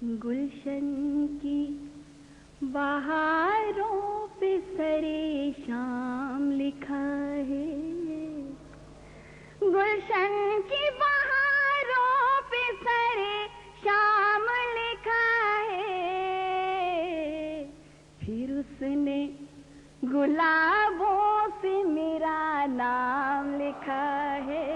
گلشن کی بہاروں پہ سرے شام لکھا ہے، گلشن کی بہاروں پہ سرے شام لکھا ہے، پھر اس نے گلابوں سے میرا نام لکھا ہے،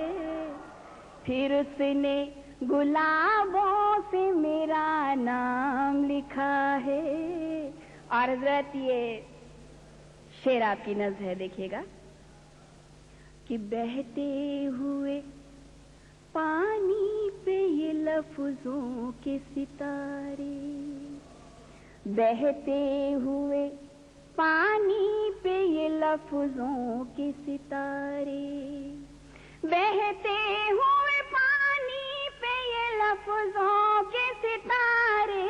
پھر اس نے گلابوں سے میرا نام لکھا ہے۔ اور حضرت یہ شعر آپ کی نظر ہے، دیکھیے گا کہ بہتے ہوئے پانی پہ یہ لفظوں کے ستارے، بہتے ہوئے پانی پہ یہ لفظوں کے ستارے، بہتے ہوئے پانی پہ یہ لفظوں کے ستارے،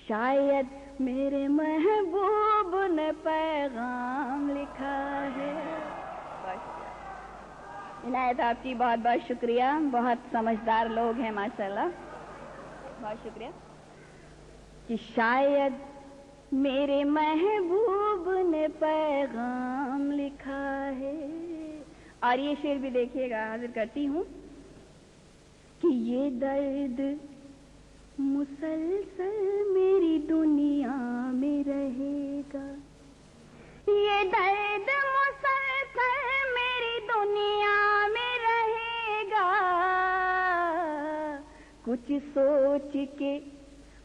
شاید میرے محبوب نے پیغام لکھا ہے۔ عنایت آپ کی بہت بہت شکریہ، بہت سمجھدار لوگ ہیں ماشاءاللہ، بہت شکریہ۔ کہ شاید میرے محبوب نے پیغام لکھا ہے۔ اور یہ شعر بھی دیکھیے گا، حاضر کرتی ہوں کہ یہ درد مسلسل میری دنیا میں رہے گا، یہ درد مسلسل میری دنیا میں رہے گا، کچھ سوچ کے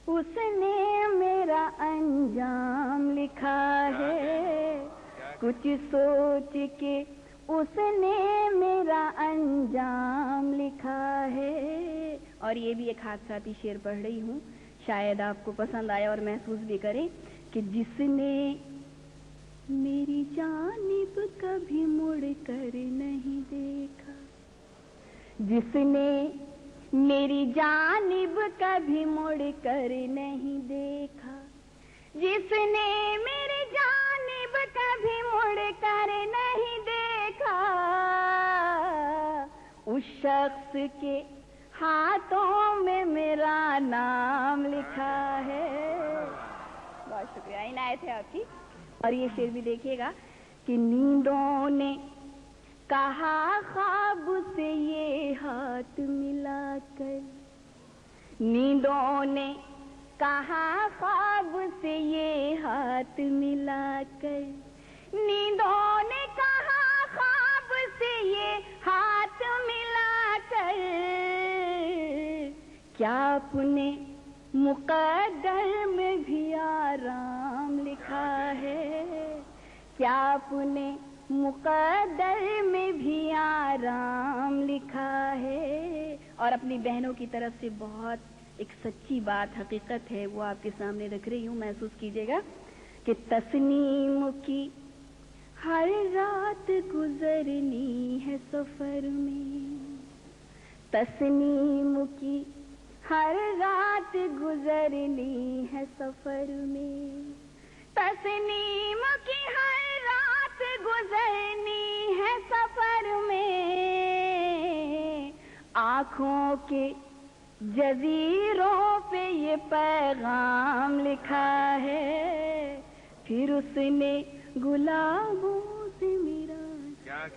اس نے میرا انجام لکھا ہے، کچھ سوچ کے اس نے میرا انجام لکھا ہے۔ اور یہ بھی ایک حادثاتی شعر پڑھ رہی ہوں، شاید آپ کو پسند آئے اور محسوس بھی کریں کہ جس نے میری جانب کبھی مڑ کر نہیں دیکھا، جس نے میری جانب کبھی مڑ کر نہیں دیکھا، جس نے میری جانب کبھی مڑ کر نہیں دیکھا، اس شخص کے ہاتھوں میں میرا نام لکھا ہے۔ بہت شکریہ، عنایت ہے آپ کی۔ اور یہ شعر بھی دیکھیے گا کہ نیندوں نے کہا خواب سے یہ ہاتھ ملا کر، نیندوں نے کہا خواب سے یہ ہاتھ ملا کر، نیندوں نے کہا خواب سے یہ ہاتھ ملا کر، کیا اپنے مقدر میں بھی آرام لکھا ہے، کیا اپنے مقدر میں بھی آرام لکھا ہے۔ اور اپنی بہنوں کی طرف سے بہت ایک سچی بات، حقیقت ہے، وہ آپ کے سامنے رکھ رہی ہوں، محسوس کیجیے گا کہ تسنیم کی ہر رات گزرنی ہے سفر میں، تسنیم کی ہر رات گزرنی ہے سفر میں، تسنیم کی ہر رات گزرنی ہے سفر میں، آنکھوں کے جزیروں پہ یہ پیغام لکھا ہے، پھر اس نے گلابوں